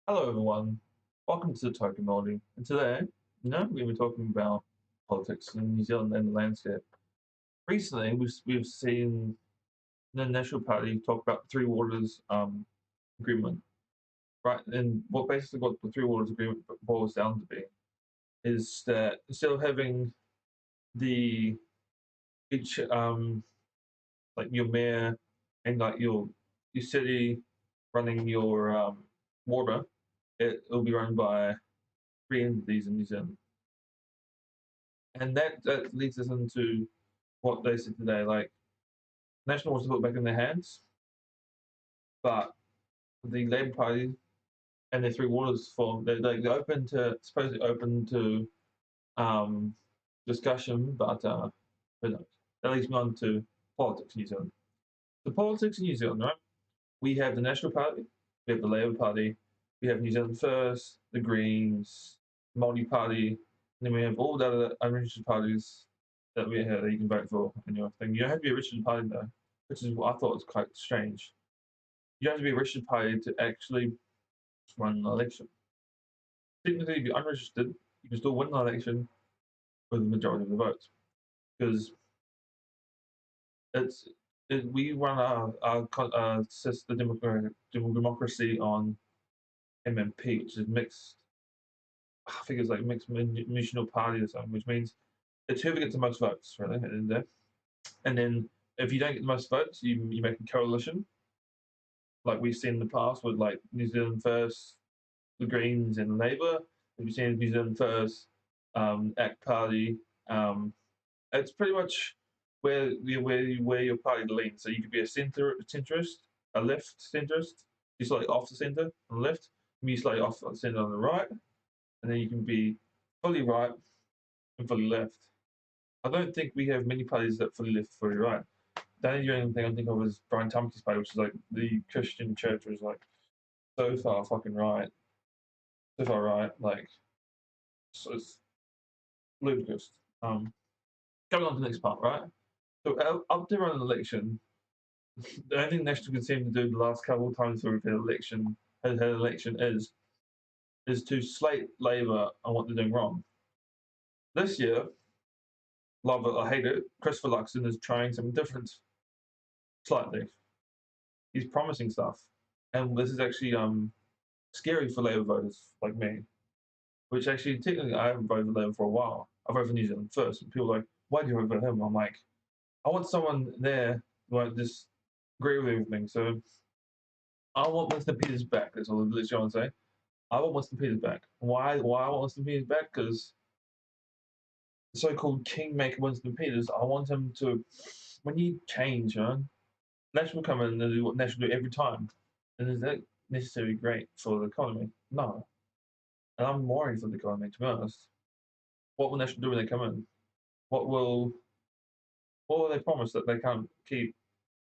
Hello everyone, welcome to the Token Melody. And today, we're going to be talking about politics in New Zealand and the landscape. Recently, we've seen the National Party talk about the Three Waters agreement, right? And what the Three Waters agreement boils down to be is that instead of having the each like your mayor and like your city running your water, it'll be run by three entities in New Zealand. And that leads us into what they said today. Like, National wants to put it back in their hands, but the Labour Party and their Three Waters Forum, they're open to, supposedly open to discussion, but who knows? That leads me on to politics in New Zealand. The politics in New Zealand, right? We have the National Party, we have the Labour Party, we have New Zealand First, the Greens, the Maori Party, and then we have all the other unregistered parties that we have that you can vote for in your thing. You don't have to be a registered party though, which is what I thought was quite strange. You don't have to be a registered party to actually run an election. Technically, if you're unregistered, you can still win an election with the majority of the votes because it's we run our system democracy on MMP, which is mixed. I think it's like mixed national party or something, which means it's whoever gets the most votes, really, at the end of the day. And then if you don't get the most votes, you make a coalition, like we've seen in the past with like New Zealand First, the Greens, and Labour. We've seen New Zealand First, ACT Party. Um, it's pretty much where your party leans. So you could be a centrist, a left centrist, you slightly off the centre on the left, you slightly off the centre on the right, and then you can be fully right and fully left. I don't think we have many parties that fully left, fully right. The only thing I think of is Brian Tumpke's party, which is like the Christian church, was like so far fucking right, so far right, like so it's ludicrous. Um, Going on to the next part, right? So up to run an election, the only thing National can seem to do the last couple of times we've had an election is to slate Labour on what they're doing wrong. This year, love it or hate it, Christopher Luxon is trying something different, slightly. He's promising stuff, and this is actually scary for Labour voters like me. Which actually, technically, I haven't voted for Labour for a while. I voted for New Zealand First, and people are like, "Why do you vote for him?" I'm like, I want someone there who won't just agree with everything. So I want Winston Peters back. That's all I literally want to say. I want Winston Peters back. Why I want Winston Peters back? Because the so-called kingmaker Winston Peters, I want him to, when you change, man, National come in and do what National do every time. And is that necessarily great for the economy? No. And I'm worried for the economy, to be honest. What will National do when they come in? What will what will they promise that they can't keep?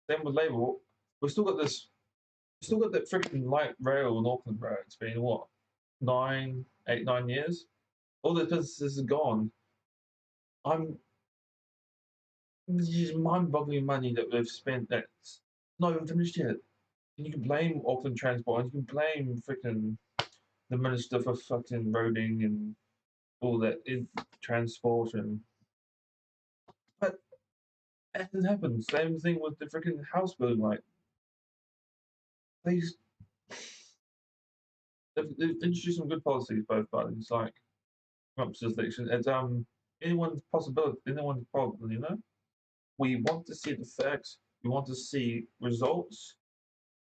Same with Labour. We've still got this. We've still got that freaking light rail in Auckland, bro. It's been what 9 years. All the businesses are gone. I'm just mind-boggling money that we've spent that's not even finished yet. And you can blame Auckland Transport, and you can blame freaking the Minister for fucking roading and all that in transport and. But it hasn't happened. Same thing with the freaking house building. Like these they've introduced some good policies, both parties, like Trump's election. It's anyone's possibility, anyone's problem, you know? We want to see the facts, we want to see results,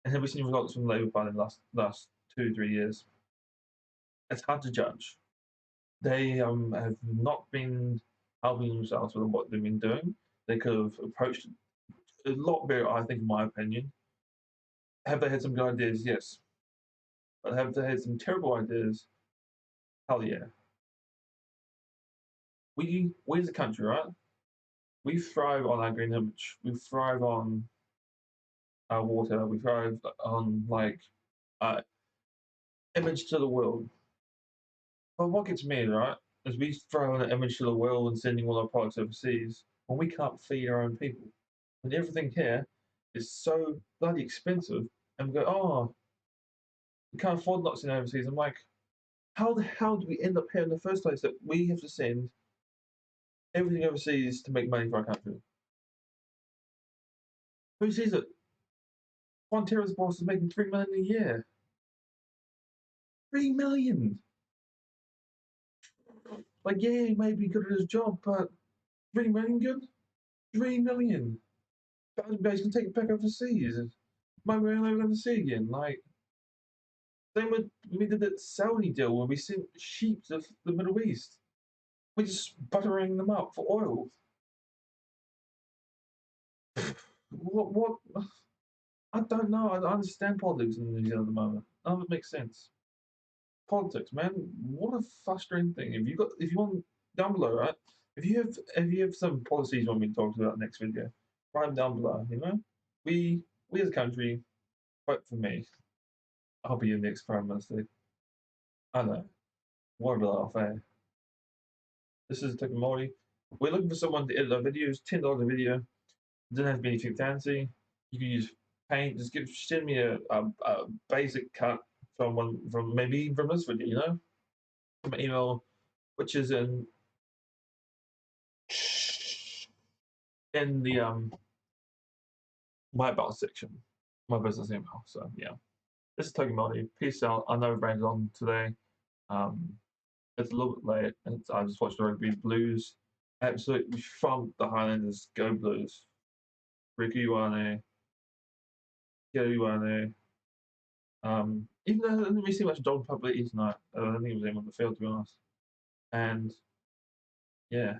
and have we seen results from the Labour Party in the last 2 3 years? It's hard to judge. They have not been helping themselves with what they've been doing. They could have approached it a lot better, I think, in my opinion. Have they had some good ideas? Yes. But have they had some terrible ideas? Hell yeah. We as a country, right? We thrive on our green image. We thrive on our water. We thrive on like uh, image to the world. But what gets me right is we throw an image to the world and sending all our products overseas when we can't feed our own people. When everything here is so bloody expensive, and we go, oh, We can't afford not seeing overseas. I'm like, how the hell do we end up here in the first place that we have to send everything overseas to make money for our country? Who sees it? One terrorist boss is making $3 million a year. 3 million. Like, yeah, he may be good at his job, but 3 million good? 3 million. Guys can take it back overseas. Might be never going to see again. Like, same with we did that Saudi deal where we sent sheep to the Middle East. We're just buttering them up for oil. What? I don't know. I understand politics in New Zealand at the moment. None of it makes sense. Politics, man. What a frustrating thing. If you want down below, right? If you have some policies you want me to talk about next video, write them down below. You know, we as a country, vote for me. I'll be your next prime minister. I know. What a laugh, eh? This is Tech Maori. We're looking for someone to edit our videos. $10 a video. Doesn't have to be anything fancy. You can use Paint. Just send me a basic cut from maybe from this video. You know, from my email, which is in the my about section, my business email. So yeah, this is Toki Melody. Peace out. I know Brain's on today. Um, it's a little bit late, and I just watched the Rugby Blues. Absolutely from the Highlanders. Go Blues. Ricky Wane, Kelly Wane. Even though I didn't really see much dog publicity tonight, I don't think it was anyone on the field, to be honest. And yeah,